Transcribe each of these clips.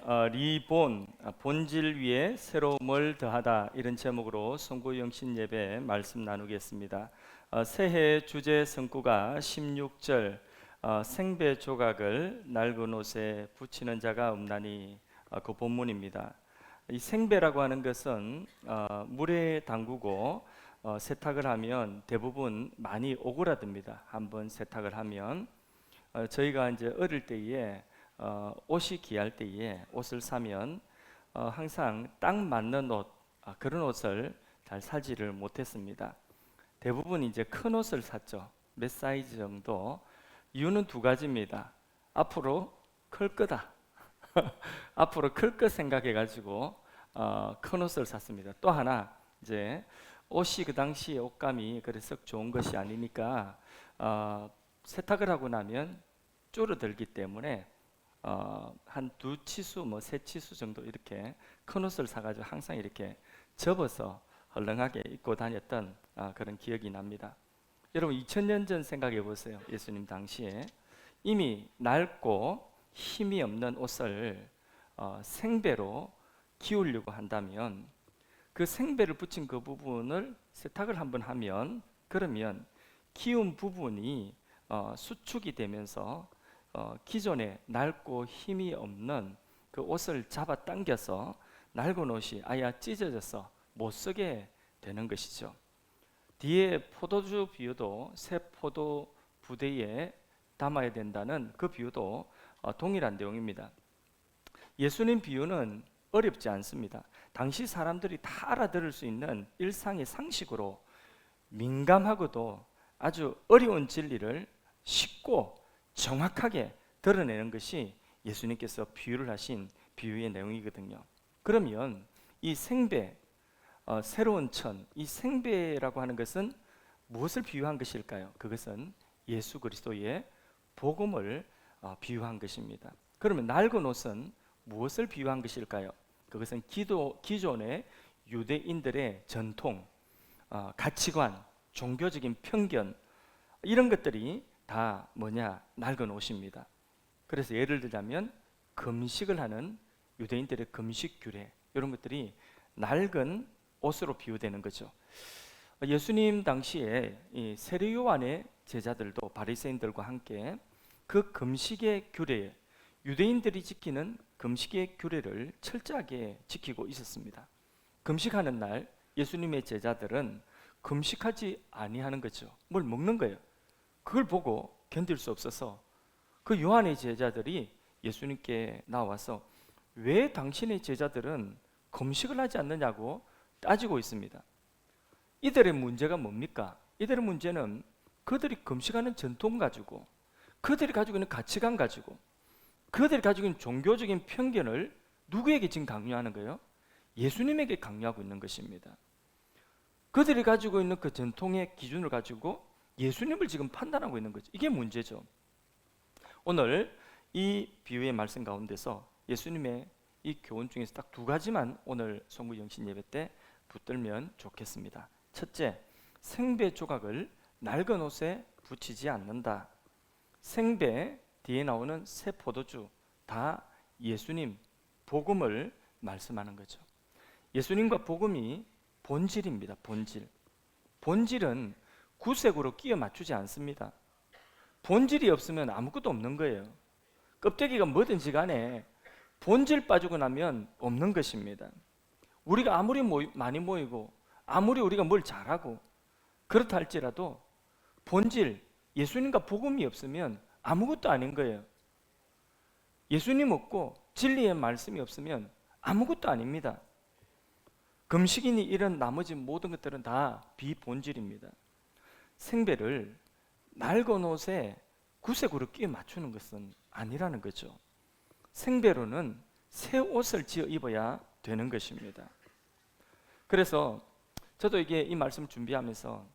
리본 본질 위에 새로움을 더하다 이런 제목으로 송구영신 예배 말씀 나누겠습니다. 새해 주제 성구가 16절 생배 조각을 낡은 옷에 붙이는 자가 없나니 그 본문입니다. 이 생배라고 하는 것은 물에 담그고 세탁을 하면 대부분 많이 오그라듭니다. 한번 세탁을 하면 저희가 이제 어릴 때에 옷이 귀할 때에 옷을 사면 항상 딱 맞는 옷 그런 옷을 잘 사지를 못했습니다. 대부분 이제 큰 옷을 샀죠. 몇 사이즈 정도. 이유는 두 가지입니다. 앞으로 클 거다. 앞으로 클 거 생각해 가지고 큰 옷을 샀습니다. 또 하나 이제 옷이 그 당시에 옷감이 그래서 좋은 것이 아니니까 세탁을 하고 나면 줄어들기 때문에 한 두 치수, 세 치수 정도 이렇게 큰 옷을 사가지고 항상 이렇게 접어서 헐렁하게 입고 다녔던 그런 기억이 납니다. 여러분 2000년 전 생각해 보세요. 예수님 당시에 이미 낡고 힘이 없는 옷을 생배로 기우려고 한다면 그 생배를 붙인 그 부분을 세탁을 한번 하면 그러면 기운 부분이 수축이 되면서 기존에 낡고 힘이 없는 그 옷을 잡아당겨서 낡은 옷이 아예 찢어져서 못 쓰게 되는 것이죠. 뒤에 포도주 비유도 새 포도 부대에 담아야 된다는 그 비유도 동일한 내용입니다. 예수님 비유는 어렵지 않습니다. 당시 사람들이 다 알아들을 수 있는 일상의 상식으로 민감하고도 아주 어려운 진리를 쉽고 정확하게 드러내는 것이 예수님께서 비유를 하신 비유의 내용이거든요. 그러면 이 생배, 새로운 천, 이 생배라고 하는 것은 무엇을 비유한 것일까요? 그것은 예수 그리스도의 복음을 비유한 것입니다. 그러면 낡은 옷은 무엇을 비유한 것일까요? 그것은 기존의 유대인들의 전통, 가치관, 종교적인 편견 이런 것들이 다 뭐냐? 낡은 옷입니다. 그래서 예를 들자면 금식을 하는 유대인들의 금식 규례 이런 것들이 낡은 옷으로 비유되는 거죠. 예수님 당시에 이 세례 요한의 제자들도 바리새인들과 함께 그 금식의 규례, 유대인들이 지키는 금식의 규례를 철저하게 지키고 있었습니다. 금식하는 날 예수님의 제자들은 금식하지 아니하는 거죠. 뭘 먹는 거예요. 그걸 보고 견딜 수 없어서 그 요한의 제자들이 예수님께 나와서 왜 당신의 제자들은 금식을 하지 않느냐고 따지고 있습니다. 이들의 문제가 뭡니까? 이들의 문제는 그들이 금식하는 전통 가지고 그들이 가지고 있는 가치관 가지고 그들이 가지고 있는 종교적인 편견을 누구에게 지금 강요하는 거예요? 예수님에게 강요하고 있는 것입니다. 그들이 가지고 있는 그 전통의 기준을 가지고 예수님을 지금 판단하고 있는 거죠. 이게 문제죠. 오늘 이 비유의 말씀 가운데서 예수님의 이 교훈 중에서 딱 두 가지만 오늘 송구영신 예배 때 붙들면 좋겠습니다. 첫째, 생배 조각을 낡은 옷에 붙이지 않는다. 생배 뒤에 나오는 새 포도주 다 예수님 복음을 말씀하는 거죠. 예수님과 복음이 본질입니다. 본질은 구색으로 끼워 맞추지 않습니다. 본질이 없으면 아무것도 없는 거예요. 껍데기가 뭐든지 간에 본질 빠지고 나면 없는 것입니다. 우리가 아무리 많이 모이고 아무리 우리가 뭘 잘하고 그렇다 할지라도 본질, 예수님과 복음이 없으면 아무것도 아닌 거예요. 예수님 없고 진리의 말씀이 없으면 아무것도 아닙니다. 금식이니 이런 나머지 모든 것들은 다 비본질입니다. 생배를 낡은 옷에 구색으로 끼워 맞추는 것은 아니라는 거죠. 생배로는 새 옷을 지어 입어야 되는 것입니다. 그래서 저도 이 말씀 준비하면서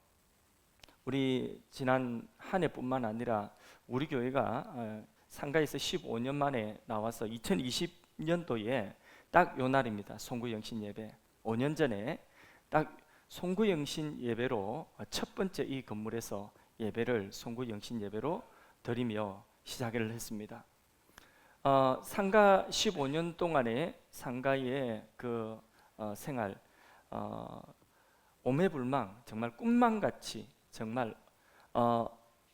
우리 지난 한 해뿐만 아니라 우리 교회가 상가에서 15년 만에 나와서 2020년도에 딱 요 날입니다. 송구영신 예배 5년 전에 딱 송구영신 예배로 첫 번째 이 건물에서 예배를 송구영신 예배로 드리며 시작을 했습니다. 상가 15년 동안의 상가의 그 생활, 어, 오매불망, 정말 꿈만 같이 정말 어,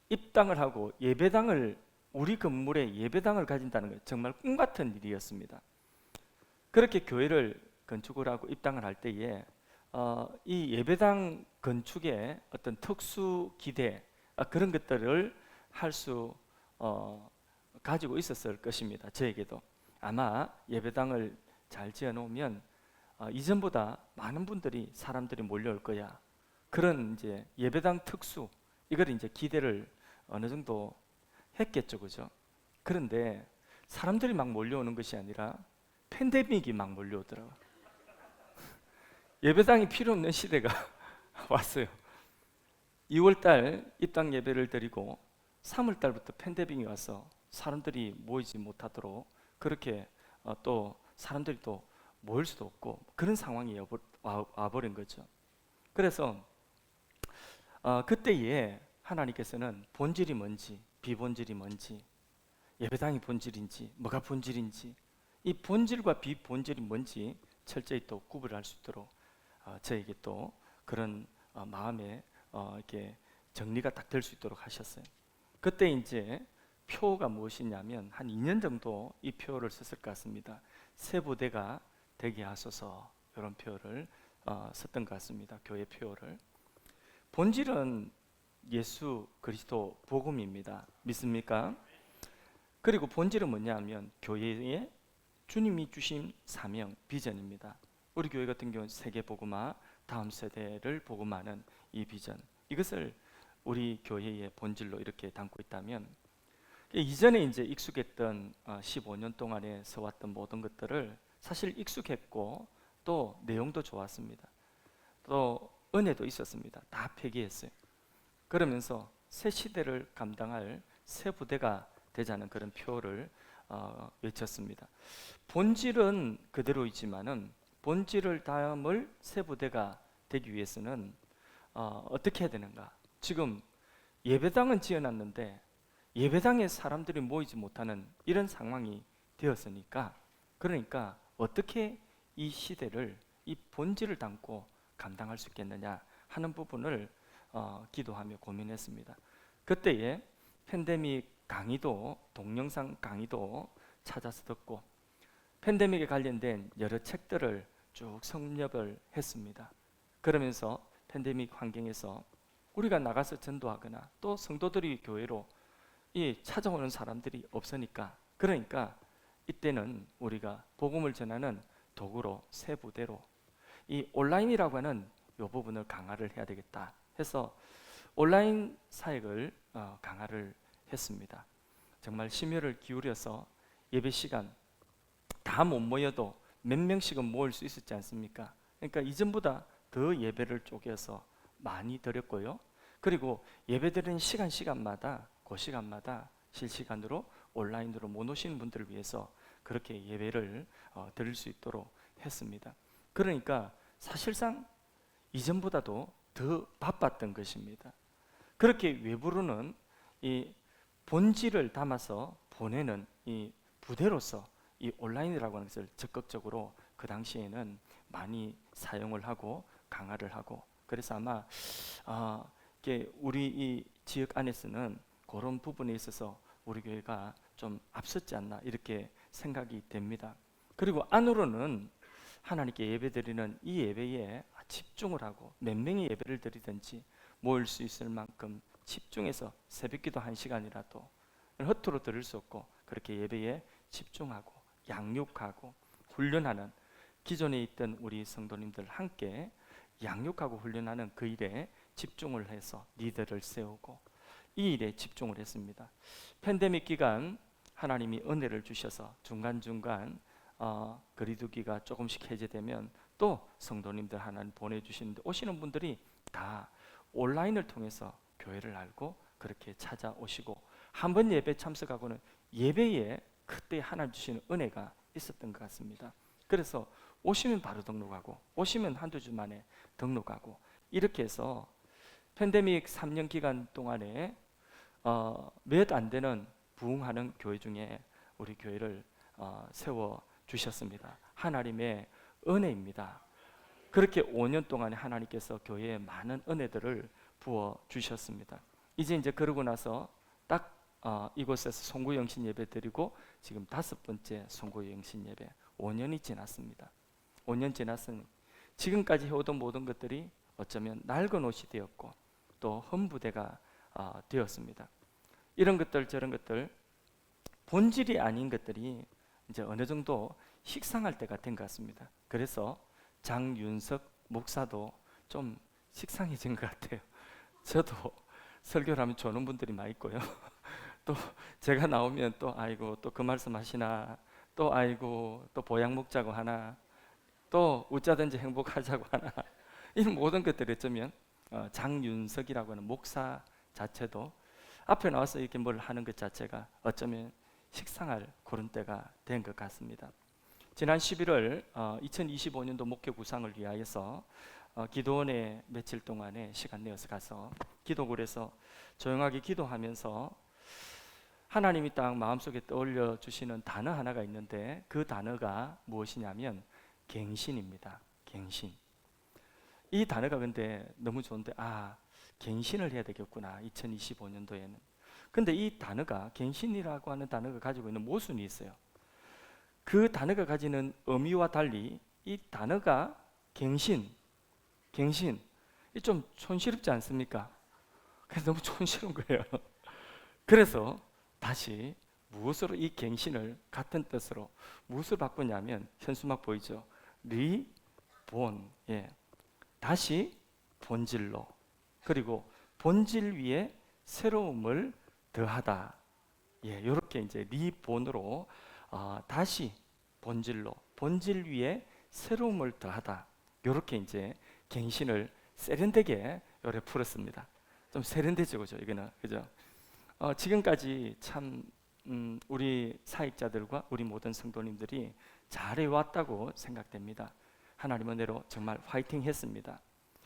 입당을 하고 예배당을, 우리 건물에 예배당을 가진다는 것, 정말 꿈 같은 일이었습니다. 그렇게 교회를 건축을 하고 입당을 할 때에 이 예배당 건축에 어떤 특수 기대, 그런 것들을 할 수 가지고 있었을 것입니다. 저에게도 아마 예배당을 잘 지어 놓으면 이전보다 많은 분들이, 사람들이 몰려올 거야, 그런 이제 예배당 특수, 이걸 이제 기대를 어느 정도 했겠죠, 그죠? 그런데 사람들이 막 몰려오는 것이 아니라 팬데믹이 막 몰려오더라고요. 예배당이 필요 없는 시대가 왔어요. 2월달 입당 예배를 드리고 3월달부터 팬데믹이 와서 사람들이 모이지 못하도록, 그렇게 또 사람들이 또 모일 수도 없고 그런 상황이 와버린 거죠. 그래서 그때에 하나님께서는 본질이 뭔지, 비본질이 뭔지, 예배당이 본질인지 뭐가 본질인지, 이 본질과 비본질이 뭔지 철저히 또 구분할 수 있도록 저에게 또 그런 마음에 이렇게 정리가 딱 될 수 있도록 하셨어요. 그때 이제 표가 무엇이냐면 한 2년 정도 이 표를 썼을 것 같습니다. 새 부대가 되게 하소서, 이런 표를 썼던 것 같습니다. 교회 표를. 본질은 예수 그리스도 복음입니다. 믿습니까? 그리고 본질은 뭐냐면 교회의 주님이 주신 사명, 비전입니다. 우리 교회 같은 경우는 세계 복음화, 다음 세대를 복음하는 이 비전, 이것을 우리 교회의 본질로 이렇게 담고 있다면, 이전에 이제 익숙했던 15년 동안에 서왔던 모든 것들을 사실 익숙했고 또 내용도 좋았습니다. 또 은혜도 있었습니다. 다 폐기했어요. 그러면서 새 시대를 감당할 새 부대가 되자는 그런 표를 외쳤습니다. 본질은 그대로이지만은 본질을 담을 새 부대가 되기 위해서는 어떻게 해야 되는가? 지금 예배당은 지어놨는데 예배당에 사람들이 모이지 못하는 이런 상황이 되었으니까, 그러니까 어떻게 이 시대를, 이 본질을 담고 감당할 수 있겠느냐 하는 부분을 기도하며 고민했습니다. 그때에 팬데믹 강의도, 동영상 강의도 찾아서 듣고 팬데믹에 관련된 여러 책들을 쭉 섭렵을 했습니다. 그러면서 팬데믹 환경에서 우리가 나가서 전도하거나 또 성도들이 교회로 찾아오는 사람들이 없으니까, 그러니까 이때는 우리가 복음을 전하는 도구로, 새 부대로 이 온라인이라고 하는 이 부분을 강화를 해야 되겠다 해서 온라인 사역을 강화를 했습니다. 정말 심혈을 기울여서 예배 시간 다 못 모여도 몇 명씩은 모을 수 있었지 않습니까? 그러니까 이전보다 더 예배를 쪼개서 많이 드렸고요. 그리고 예배 드리는 시간마다 그 시간마다 실시간으로 온라인으로 못 오시는 분들을 위해서 그렇게 예배를 드릴 수 있도록 했습니다. 그러니까 사실상 이전보다도 더 바빴던 것입니다. 그렇게 외부로는 이 본질을 담아서 보내는 이 부대로서 이 온라인이라고 하는 것을 적극적으로 그 당시에는 많이 사용을 하고 강화를 하고, 그래서 아마 우리 이 지역 안에서는 그런 부분에 있어서 우리 교회가 좀 앞섰지 않나 이렇게 생각이 됩니다. 그리고 안으로는 하나님께 예배드리는 이 예배에 집중을 하고 몇 명이 예배를 드리든지 모일 수 있을 만큼 집중해서 새벽기도 1시간이라도 허투루 드릴 수 없고 그렇게 예배에 집중하고 양육하고 훈련하는, 기존에 있던 우리 성도님들 함께 양육하고 훈련하는 그 일에 집중을 해서 리더를 세우고 이 일에 집중을 했습니다. 팬데믹 기간 하나님이 은혜를 주셔서 중간중간 거리두기가 조금씩 해제되면 또 성도님들 하나님 보내주시는데, 오시는 분들이 다 온라인을 통해서 교회를 알고 그렇게 찾아오시고 한 번 예배 참석하고는 예배에 그때 하나님 주시는 은혜가 있었던 것 같습니다. 그래서 오시면 바로 등록하고 오시면 한두 주 만에 등록하고 이렇게 해서 팬데믹 3년 기간 동안에 몇 안 되는 부흥하는 교회 중에 우리 교회를 세워 주셨습니다. 하나님의 은혜입니다. 그렇게 5년 동안에 하나님께서 교회에 많은 은혜들을 부어 주셨습니다. 이제 그러고 나서 딱 이곳에서 송구영신 예배 드리고 지금 5번째 송구영신 예배 5년이 지났습니다. 5년 지났으니 지금까지 해오던 모든 것들이 어쩌면 낡은 옷이 되었고 또 험부대가 되었습니다. 이런 것들 저런 것들 본질이 아닌 것들이 이제 어느 정도 식상할 때가 된 것 같습니다. 그래서 장윤석 목사도 좀 식상해진 것 같아요. 저도 설교를 하면 좋은 분들이 많이 있고요. 또 제가 나오면 또 아이고 또 그 말씀 하시나, 또 아이고 또 보양 먹자고 하나, 또 웃자든지 행복하자고 하나, 이런 모든 것들이 어쩌면 장윤석이라고 하는 목사 자체도 앞에 나와서 이렇게 뭘 하는 것 자체가 어쩌면 식상할 그런 때가 된 것 같습니다. 지난 11월 2025년도 목회 구상을 위하여서 기도원에 며칠 동안에 시간 내어서 가서 기도굴에서 조용하게 기도하면서 하나님이 딱 마음속에 떠올려 주시는 단어 하나가 있는데 그 단어가 무엇이냐면 갱신입니다. 갱신. 이 단어가 근데 너무 좋은데 갱신을 해야 되겠구나 2025년도에는. 근데 이 단어가 갱신이라고 하는 단어가 가지고 있는 모순이 있어요. 그 단어가 가지는 의미와 달리 이 단어가 갱신 이 좀 촌스럽지 않습니까? 그래서 너무 촌스러운 거예요. 그래서 다시 무엇으로 이 갱신을 같은 뜻으로 무엇으로 바꾸냐면 현수막 보이죠? 리본, 다시 본질로, 그리고 본질 위에 새로움을 더하다. 이렇게 이제 리본으로 다시 본질로, 본질 위에 새로움을 더하다. 이렇게 이제 갱신을 세련되게 요래 풀었습니다. 좀 세련되죠, 그죠? 이거는 그죠? 지금까지 참 우리 사역자들과 우리 모든 성도님들이 잘해왔다고 생각됩니다. 하나님 은혜로 정말 화이팅했습니다.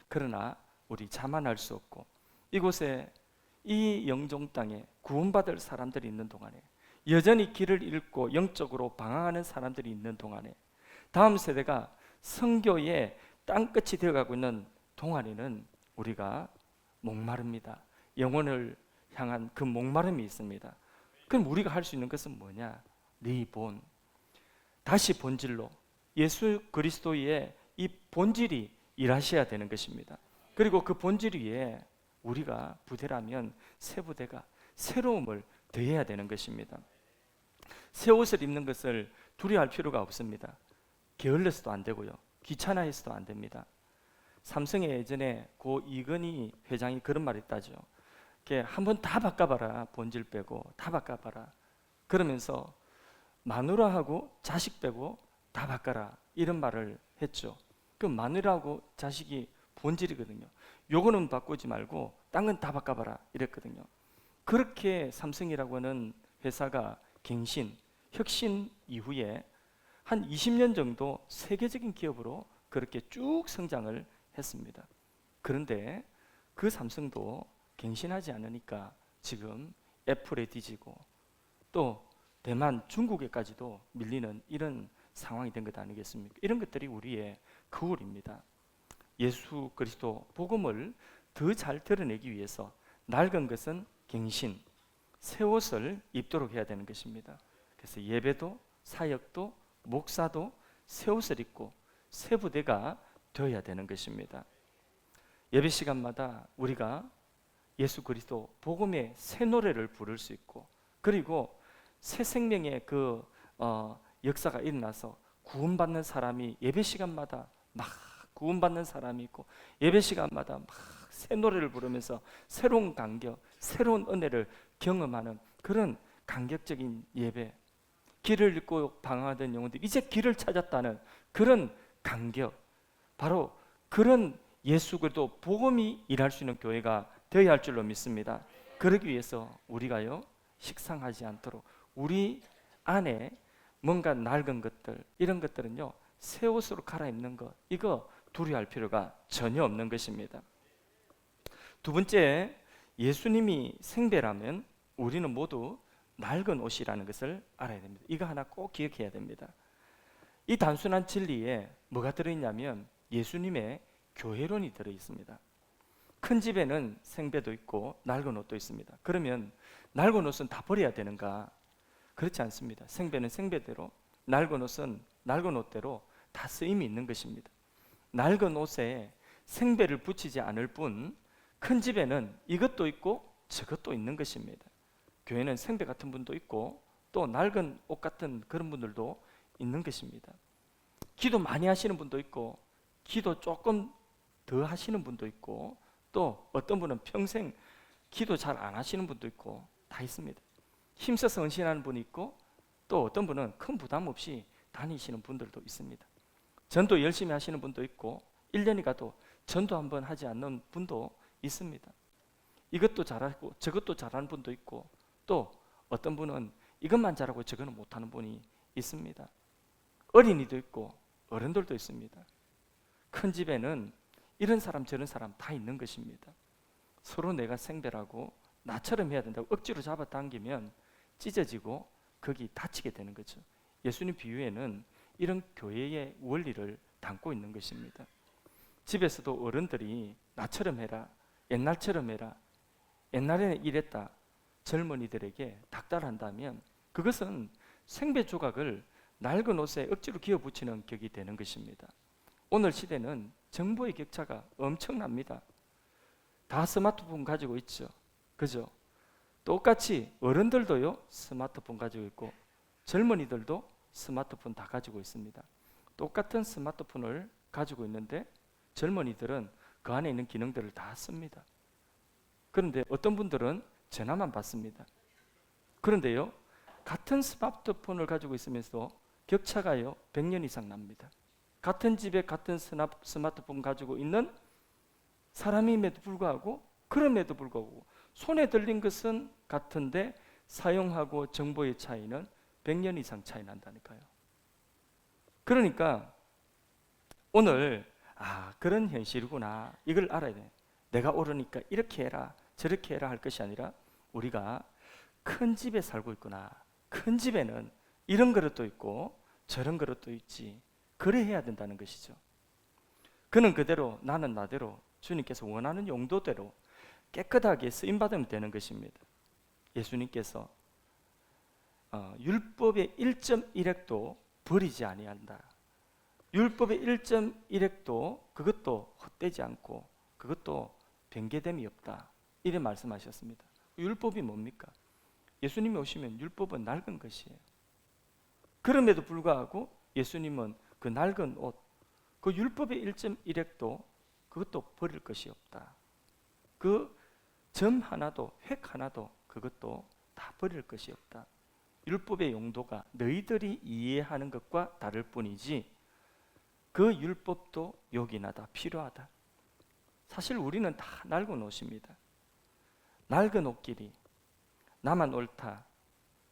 그러나 우리 자만할 수 없고 이곳에 이 영종 땅에 구원받을 사람들이 있는 동안에, 여전히 길을 잃고 영적으로 방황하는 사람들이 있는 동안에, 다음 세대가 선교의 땅끝이 되어가고 있는 동안에는 우리가 목마릅니다. 영혼을 향한 그 목마름이 있습니다. 그럼 우리가 할 수 있는 것은 뭐냐? 리본, 다시 본질로, 예수 그리스도의 이 본질이 일하셔야 되는 것입니다. 그리고 그 본질 위에 우리가 부대라면 새 부대가 새로움을 더해야 되는 것입니다. 새 옷을 입는 것을 두려워할 필요가 없습니다. 게을러서도 안 되고요, 귀찮아해서도 안 됩니다. 삼성의 예전에 고 이건희 회장이 그런 말 했다죠. 한번 다 바꿔봐라, 본질 빼고 다 바꿔봐라. 그러면서 마누라하고 자식 빼고 다 바꿔라, 이런 말을 했죠. 그 마누라하고 자식이 본질이거든요. 요거는 바꾸지 말고 딴 건 다 바꿔봐라 이랬거든요. 그렇게 삼성이라고 하는 회사가 갱신, 혁신 이후에 한 20년 정도 세계적인 기업으로 그렇게 쭉 성장을 했습니다. 그런데 그 삼성도 갱신하지 않으니까 지금 애플에 뒤지고 또 대만, 중국에까지도 밀리는 이런 상황이 된 것 아니겠습니까? 이런 것들이 우리의 거울입니다. 예수 그리스도 복음을 더 잘 드러내기 위해서 낡은 것은 갱신, 새 옷을 입도록 해야 되는 것입니다. 그래서 예배도 사역도 목사도 새 옷을 입고 새 부대가 되어야 되는 것입니다. 예배 시간마다 우리가 예수 그리스도 복음의 새 노래를 부를 수 있고, 그리고 새 생명의 그 역사가 일어나서 구원받는 사람이 예배 시간마다 막 구원받는 사람이 있고, 예배 시간마다 막 새 노래를 부르면서 새로운 감격, 새로운 은혜를 경험하는 그런 감격적인 예배, 길을 잃고 방황하던 영혼들이 이제 길을 찾았다는 그런 감격, 바로 그런 예수 그리스도 복음이 일할 수 있는 교회가 되어야 할 줄로 믿습니다. 그러기 위해서 우리가요, 식상하지 않도록 우리 안에 뭔가 낡은 것들, 이런 것들은요, 새 옷으로 갈아입는 것, 이거 두려워할 필요가 전혀 없는 것입니다. 두 번째, 예수님이 생배라면 우리는 모두 낡은 옷이라는 것을 알아야 됩니다. 이거 하나 꼭 기억해야 됩니다. 이 단순한 진리에 뭐가 들어있냐면 예수님의 교회론이 들어있습니다. 큰 집에는 생배도 있고 낡은 옷도 있습니다. 그러면 낡은 옷은 다 버려야 되는가? 그렇지 않습니다. 생배는 생배대로, 낡은 옷은 낡은 옷대로 다 쓰임이 있는 것입니다. 낡은 옷에 생배를 붙이지 않을 뿐 큰 집에는 이것도 있고 저것도 있는 것입니다. 교회는 생배 같은 분도 있고 또 낡은 옷 같은 그런 분들도 있는 것입니다. 기도 많이 하시는 분도 있고 기도 조금 더 하시는 분도 있고 또 어떤 분은 평생 기도 잘 안 하시는 분도 있고 다 있습니다. 힘써서 헌신하는 분이 있고 또 어떤 분은 큰 부담 없이 다니시는 분들도 있습니다. 전도 열심히 하시는 분도 있고 1년이 가도 전도 한번 하지 않는 분도 있습니다. 이것도 잘하고 저것도 잘하는 분도 있고 또 어떤 분은 이것만 잘하고 저거는 못하는 분이 있습니다. 어린이도 있고 어른들도 있습니다. 큰 집에는 이런 사람 저런 사람 다 있는 것입니다. 서로 내가 생배라고 나처럼 해야 된다고 억지로 잡아당기면 찢어지고 거기 다치게 되는 거죠. 예수님 비유에는 이런 교회의 원리를 담고 있는 것입니다. 집에서도 어른들이 나처럼 해라, 옛날처럼 해라, 옛날에는 이랬다 젊은이들에게 닥달한다면 그것은 생배 조각을 낡은 옷에 억지로 끼워붙이는 격이 되는 것입니다. 오늘 시대는 정보의 격차가 엄청납니다. 다 스마트폰 가지고 있죠. 그죠? 똑같이 어른들도요 스마트폰 가지고 있고 젊은이들도 스마트폰 다 가지고 있습니다. 똑같은 스마트폰을 가지고 있는데 젊은이들은 그 안에 있는 기능들을 다 씁니다. 그런데 어떤 분들은 전화만 받습니다. 그런데요 같은 스마트폰을 가지고 있으면서 격차가요 100년 이상 납니다. 같은 집에 같은 스마트폰 가지고 있는 사람임에도 불구하고 그럼에도 불구하고 손에 들린 것은 같은데 사용하고 정보의 차이는 100년 이상 차이 난다니까요. 그러니까 오늘 그런 현실이구나 이걸 알아야 돼. 내가 옳으니까 이렇게 해라 저렇게 해라 할 것이 아니라 우리가 큰 집에 살고 있구나. 큰 집에는 이런 그릇도 있고 저런 그릇도 있지. 그래 해야 된다는 것이죠. 그는 그대로 나는 나대로 주님께서 원하는 용도대로 깨끗하게 쓰임받으면 되는 것입니다. 예수님께서 율법의 1.1획도 버리지 아니한다. 율법의 1.1획도 그것도 헛되지 않고 그것도 변개됨이 없다. 이래 말씀하셨습니다. 율법이 뭡니까? 예수님이 오시면 율법은 낡은 것이에요. 그럼에도 불구하고 예수님은 그 낡은 옷, 그 율법의 1.1획도 그것도 버릴 것이 없다. 그 점 하나도 획 하나도 그것도 다 버릴 것이 없다. 율법의 용도가 너희들이 이해하는 것과 다를 뿐이지 그 율법도 여기나 다 필요하다. 사실 우리는 다 낡은 옷입니다. 낡은 옷끼리 나만 옳다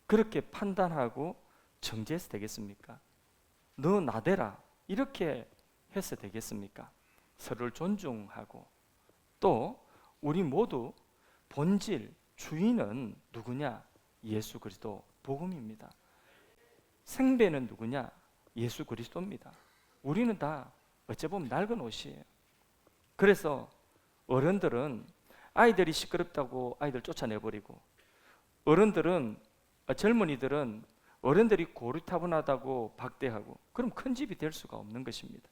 그렇게 판단하고 정죄해서 되겠습니까? 너 나대라 이렇게 해서 되겠습니까? 서로를 존중하고 또 우리 모두 본질 주인은 누구냐? 예수 그리스도 복음입니다. 생배는 누구냐? 예수 그리스도입니다. 우리는 다 어찌 보면 낡은 옷이에요. 그래서 어른들은 아이들이 시끄럽다고 아이들 쫓아내버리고 젊은이들은 어른들이 고리타분하다고 박대하고 그럼 큰 집이 될 수가 없는 것입니다.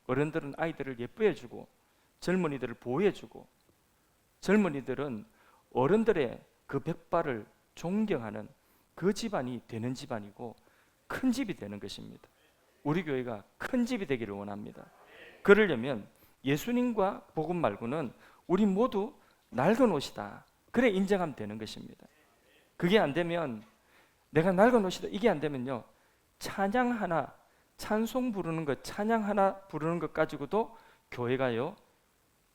어른들은 아이들을 예뻐해주고 젊은이들을 보호해주고 젊은이들은 어른들의 그 백발을 존경하는 그 집안이 되는 집안이고 큰 집이 되는 것입니다. 우리 교회가 큰 집이 되기를 원합니다. 그러려면 예수님과 복음 말고는 우리 모두 낡은 옷이다. 그래 인정하면 되는 것입니다. 그게 안 되면 내가 낡은 옷이다 이게 안 되면요 찬양 하나 찬송 부르는 것 찬양 하나 부르는 것 가지고도 교회가요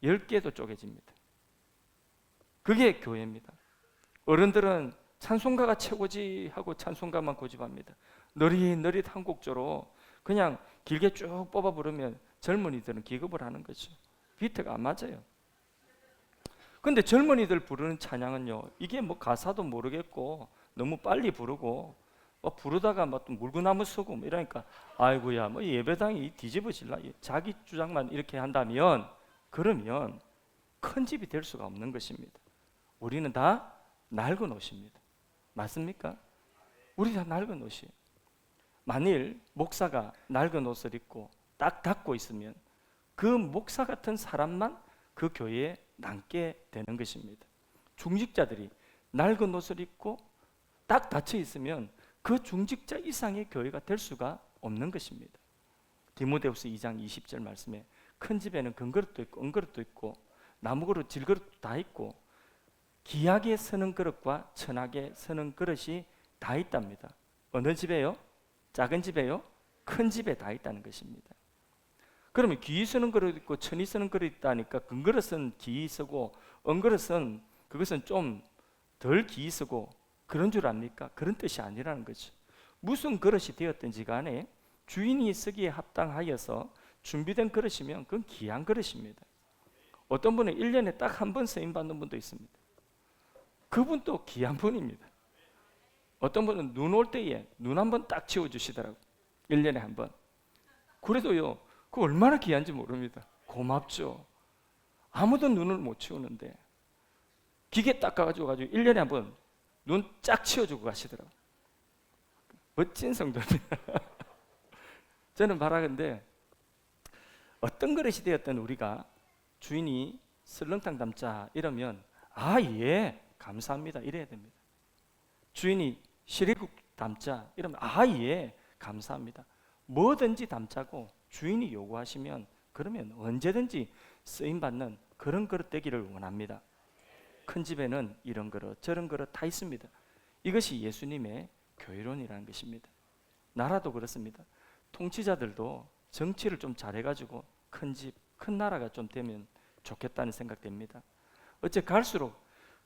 10개도 쪼개집니다. 그게 교회입니다. 어른들은 찬송가가 최고지 하고 찬송가만 고집합니다. 너릿너릿 한 곡조로 그냥 길게 쭉 뽑아 부르면 젊은이들은 기겁을 하는 거죠. 비트가 안 맞아요. 근데 젊은이들 부르는 찬양은요 이게 뭐 가사도 모르겠고 너무 빨리 부르고 부르다가 또 물구나무 서고 이러니까 아이고야 예배당이 뒤집어질라 자기 주장만 이렇게 한다면 그러면 큰 집이 될 수가 없는 것입니다. 우리는 다 낡은 옷입니다. 맞습니까? 우리 다 낡은 옷이에요. 만일 목사가 낡은 옷을 입고 딱 닦고 있으면 그 목사 같은 사람만 그 교회에 남게 되는 것입니다. 중직자들이 낡은 옷을 입고 딱 닫혀 있으면 그 중직자 이상의 교회가 될 수가 없는 것입니다. 디모데후서 2장 20절 말씀에 큰 집에는 금그릇도 있고 은그릇도 있고 나무그릇, 질그릇도 다 있고 귀하게 서는 그릇과 천하게 서는 그릇이 다 있답니다. 어느 집에요? 작은 집에요? 큰 집에 다 있다는 것입니다. 그러면 귀히 쓰는 그릇 있고 천히 쓰는 그릇 있다니까 금그릇은 귀히 쓰고 은그릇은 그것은 좀 덜 귀히 쓰고 그런 줄 압니까? 그런 뜻이 아니라는 거죠. 무슨 그릇이 되었든지 간에 주인이 쓰기에 합당하여서 준비된 그릇이면 그건 귀한 그릇입니다. 어떤 분은 1년에 딱 한 번 쓰임 받는 분도 있습니다. 그분도 귀한 분입니다. 어떤 분은 눈 올 때에 눈 한 번 딱 치워주시더라고요. 1년에 한 번. 그래도요, 그거 얼마나 귀한지 모릅니다. 고맙죠. 아무도 눈을 못 치우는데 기계 닦아가지고 1년에 한 번 눈 쫙 치워주고 가시더라고요. 멋진 성도입니다. 저는 바라건대 어떤 그릇이 되었든 우리가 주인이 설렁탕 담자 이러면 예 감사합니다 이래야 됩니다. 주인이 시래국 담자 이러면 예 감사합니다. 뭐든지 담자고 주인이 요구하시면 그러면 언제든지 쓰임받는 그런 그릇 되기를 원합니다. 큰 집에는 이런 그릇 저런 그릇 다 있습니다. 이것이 예수님의 교회론이라는 것입니다. 나라도 그렇습니다. 통치자들도 정치를 좀 잘해가지고 큰 집, 큰 나라가 좀 되면 좋겠다는 생각됩니다. 어째 갈수록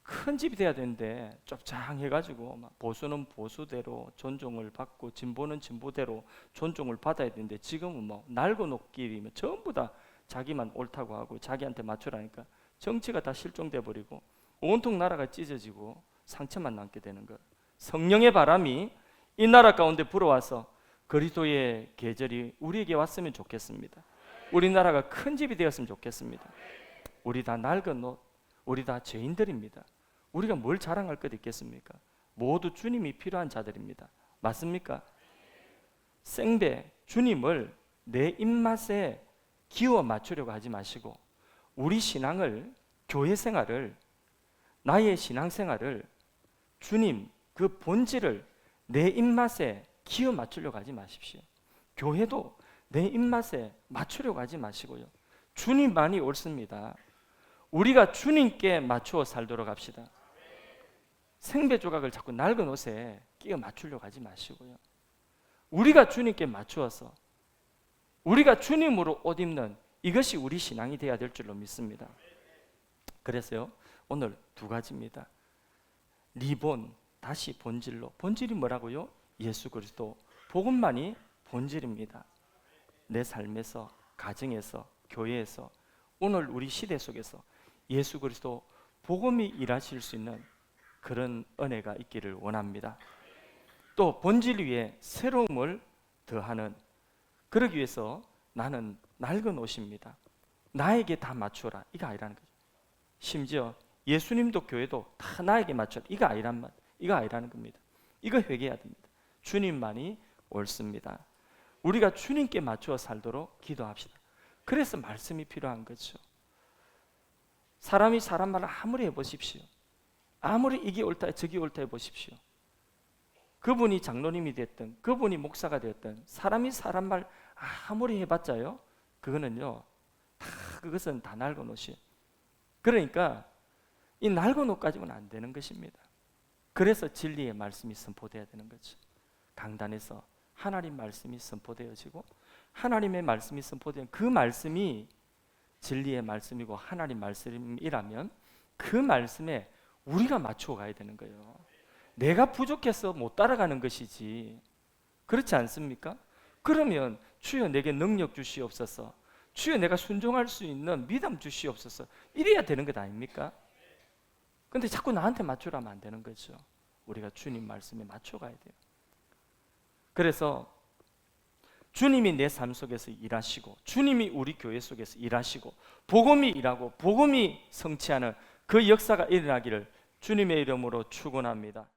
큰 집이 돼야 되는데 좁장해가지고 보수는 보수대로 존중을 받고 진보는 진보대로 존중을 받아야 되는데 지금은 낡은 옷끼리 전부 다 자기만 옳다고 하고 자기한테 맞추라니까 정치가 다 실종돼 버리고 온통 나라가 찢어지고 상처만 남게 되는 것. 성령의 바람이 이 나라 가운데 불어와서 그리스도의 계절이 우리에게 왔으면 좋겠습니다. 우리나라가 큰 집이 되었으면 좋겠습니다. 우리 다 낡은 옷, 우리 다 죄인들입니다. 우리가 뭘 자랑할 것 있겠습니까? 모두 주님이 필요한 자들입니다. 맞습니까? 생배 주님을 내 입맛에 기워 맞추려고 하지 마시고 우리 신앙을, 교회 생활을, 나의 신앙생활을 주님 그 본질을 내 입맛에 기어 맞추려고 하지 마십시오. 교회도 내 입맛에 맞추려고 하지 마시고요. 주님만이 옳습니다. 우리가 주님께 맞추어 살도록 합시다. 생배 조각을 자꾸 낡은 옷에 끼어 맞추려고 하지 마시고요. 우리가 주님께 맞추어서 우리가 주님으로 옷 입는 이것이 우리 신앙이 되어야 될 줄로 믿습니다. 그래서요 오늘 두 가지입니다. 리본, 다시 본질로. 본질이 뭐라고요? 예수 그리스도. 복음만이 본질입니다. 내 삶에서, 가정에서, 교회에서, 오늘 우리 시대 속에서 예수 그리스도 복음이 일하실 수 있는 그런 은혜가 있기를 원합니다. 또 본질 위에 새로움을 더하는, 그러기 위해서 나는 낡은 옷입니다. 나에게 다 맞추어라. 이거 아니라는 거죠. 심지어 예수님도 교회도 다 나에게 맞춰라. 이거 아니라는 겁니다. 이거 회개해야 됩니다. 주님만이 옳습니다. 우리가 주님께 맞추어 살도록 기도합시다. 그래서 말씀이 필요한 거죠. 사람이 사람 말을 아무리 해보십시오. 아무리 이게 옳다 저게 옳다 해보십시오. 그분이 장로님이 됐든 그분이 목사가 됐든 사람이 사람 말 아무리 해봤자요 그거는요 그것은 다 낡은 옷이에요. 그러니까 이 낡은 옷 가지고는 안 되는 것입니다. 그래서 진리의 말씀이 선포되어야 되는 거죠. 강단에서 하나님 말씀이 선포되어지고 하나님의 말씀이 선포되면 그 말씀이 진리의 말씀이고 하나님 말씀이라면 그 말씀에 우리가 맞추어 가야 되는 거예요. 내가 부족해서 못 따라가는 것이지 그렇지 않습니까? 그러면 주여 내게 능력 주시옵소서, 주여 내가 순종할 수 있는 믿음 주시옵소서 이래야 되는 것 아닙니까? 근데 자꾸 나한테 맞추라면 안 되는 거죠. 우리가 주님 말씀에 맞춰가야 돼요. 그래서 주님이 내 삶 속에서 일하시고 주님이 우리 교회 속에서 일하시고 복음이 일하고 복음이 성취하는 그 역사가 일어나기를 주님의 이름으로 축원합니다.